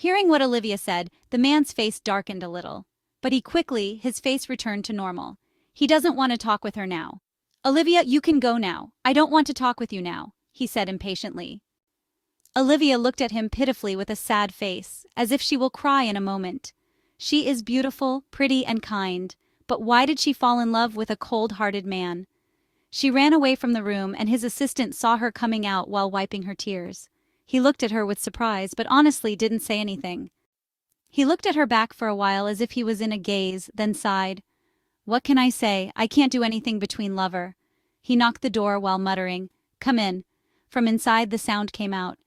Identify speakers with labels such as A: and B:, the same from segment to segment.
A: Hearing what Olivia said, the man's face darkened a little. But his face returned to normal. He doesn't want to talk with her now. Olivia, you can go now. I don't want to talk with you now, he said impatiently. Olivia looked at him pitifully with a sad face, as if she will cry in a moment. She is beautiful, pretty, and kind, but why did she fall in love with a cold-hearted man? She ran away from the room, and his assistant saw her coming out while wiping her tears. He looked at her with surprise, but honestly didn't say anything. He looked at her back for a while as if he was in a gaze, then sighed. What can I say? I can't do anything between lover. He knocked the door while muttering, "Come in." From inside the sound came out.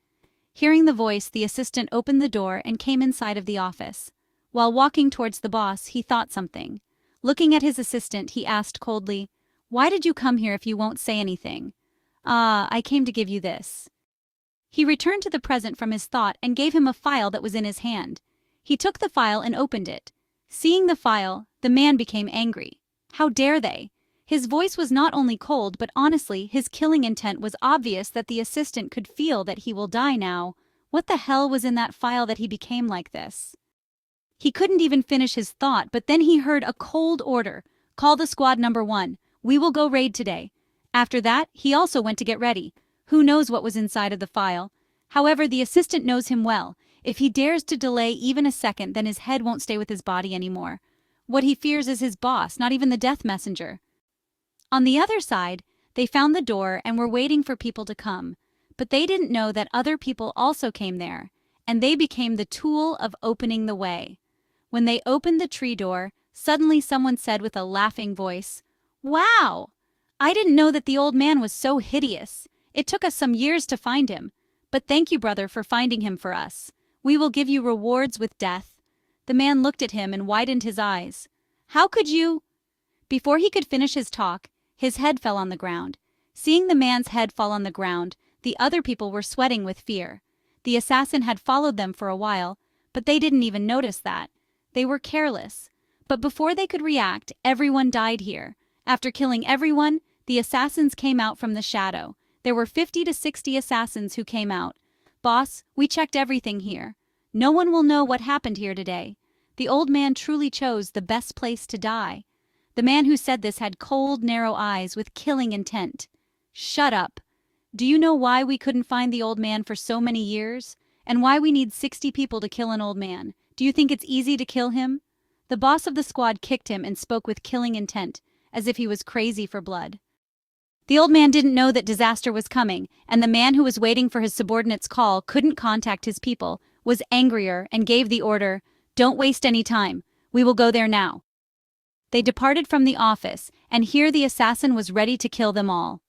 A: Hearing the voice, the assistant opened the door and came inside of the office. While walking towards the boss, he thought something. Looking at his assistant, he asked coldly, "Why did you come here if you won't say anything?" I came to give you this." He returned to the present from his thought and gave him a file that was in his hand. He took the file and opened it. Seeing the file, the man became angry. How dare they? His voice was not only cold, but honestly, his killing intent was obvious that the assistant could feel that he will die now. What the hell was in that file that he became like this? He couldn't even finish his thought, but then he heard a cold order. "Call the squad number 1. We will go raid today." After that, he also went to get ready. Who knows what was inside of the file? However, the assistant knows him well. If he dares to delay even a second, then his head won't stay with his body anymore. What he fears is his boss, not even the death messenger. On the other side, they found the door and were waiting for people to come. But they didn't know that other people also came there, and they became the tool of opening the way. When they opened the tree door, suddenly someone said with a laughing voice, "Wow! I didn't know that the old man was so hideous. It took us some years to find him. But thank you, brother, for finding him for us. We will give you rewards with death." The man looked at him and widened his eyes. "How could you—" Before he could finish his talk, his head fell on the ground. Seeing the man's head fall on the ground, the other people were sweating with fear. The assassin had followed them for a while, but they didn't even notice that. They were careless. But before they could react, everyone died here. After killing everyone, the assassins came out from the shadow. There were 50 to 60 assassins who came out. "Boss, we checked everything here. No one will know what happened here today. The old man truly chose the best place to die." The man who said this had cold, narrow eyes with killing intent. "Shut up. Do you know why we couldn't find the old man for so many years? And why we need 60 people to kill an old man? Do you think it's easy to kill him?" The boss of the squad kicked him and spoke with killing intent, as if he was crazy for blood. The old man didn't know that disaster was coming, and the man who was waiting for his subordinate's call couldn't contact his people, was angrier, and gave the order, "Don't waste any time. We will go there now." They departed from the office, and here the assassin was ready to kill them all.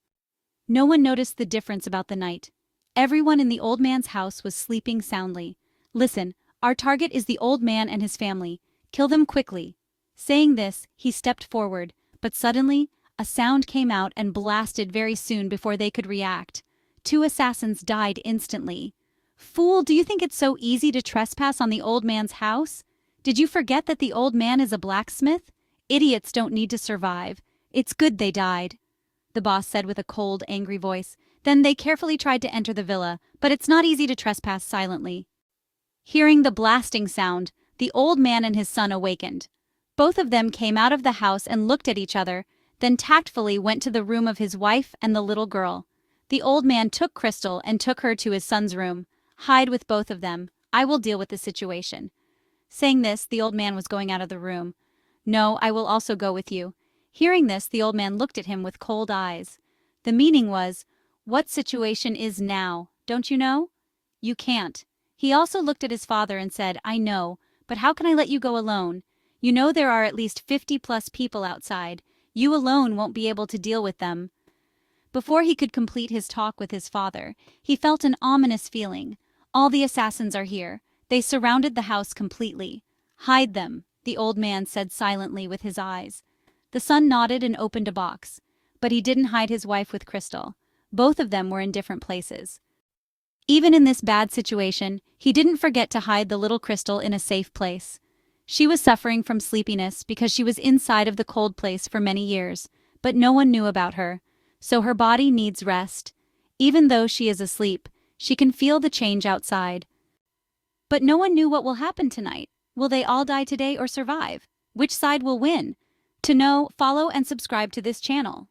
A: No one noticed the difference about the night. Everyone in the old man's house was sleeping soundly. "Listen, our target is the old man and his family. Kill them quickly." Saying this, he stepped forward, but suddenly, a sound came out and blasted very soon before they could react. 2 assassins died instantly. "Fool, do you think it's so easy to trespass on the old man's house? Did you forget that the old man is a blacksmith? Idiots don't need to survive. It's good they died," the boss said with a cold, angry voice. Then they carefully tried to enter the villa, but it's not easy to trespass silently. Hearing the blasting sound, the old man and his son awakened. Both of them came out of the house and looked at each other, then tactfully went to the room of his wife and the little girl. The old man took Crystal and took her to his son's room. "Hide with both of them. I will deal with the situation." Saying this, the old man was going out of the room. "No, I will also go with you." Hearing this, the old man looked at him with cold eyes. The meaning was, "What situation is now? Don't you know? You can't." He also looked at his father and said, "I know, but how can I let you go alone? You know there are at least 50+ people outside. You alone won't be able to deal with them." Before he could complete his talk with his father, he felt an ominous feeling. "All the assassins are here. They surrounded the house completely." "Hide them," the old man said silently with his eyes. The son nodded and opened a box. But he didn't hide his wife with Crystal. Both of them were in different places. Even in this bad situation, he didn't forget to hide the little Crystal in a safe place. She was suffering from sleepiness because she was inside of the cold place for many years, but no one knew about her. So her body needs rest. Even though she is asleep, she can feel the change outside. But no one knew what will happen tonight. Will they all die today or survive? Which side will win? To know, follow and subscribe to this channel.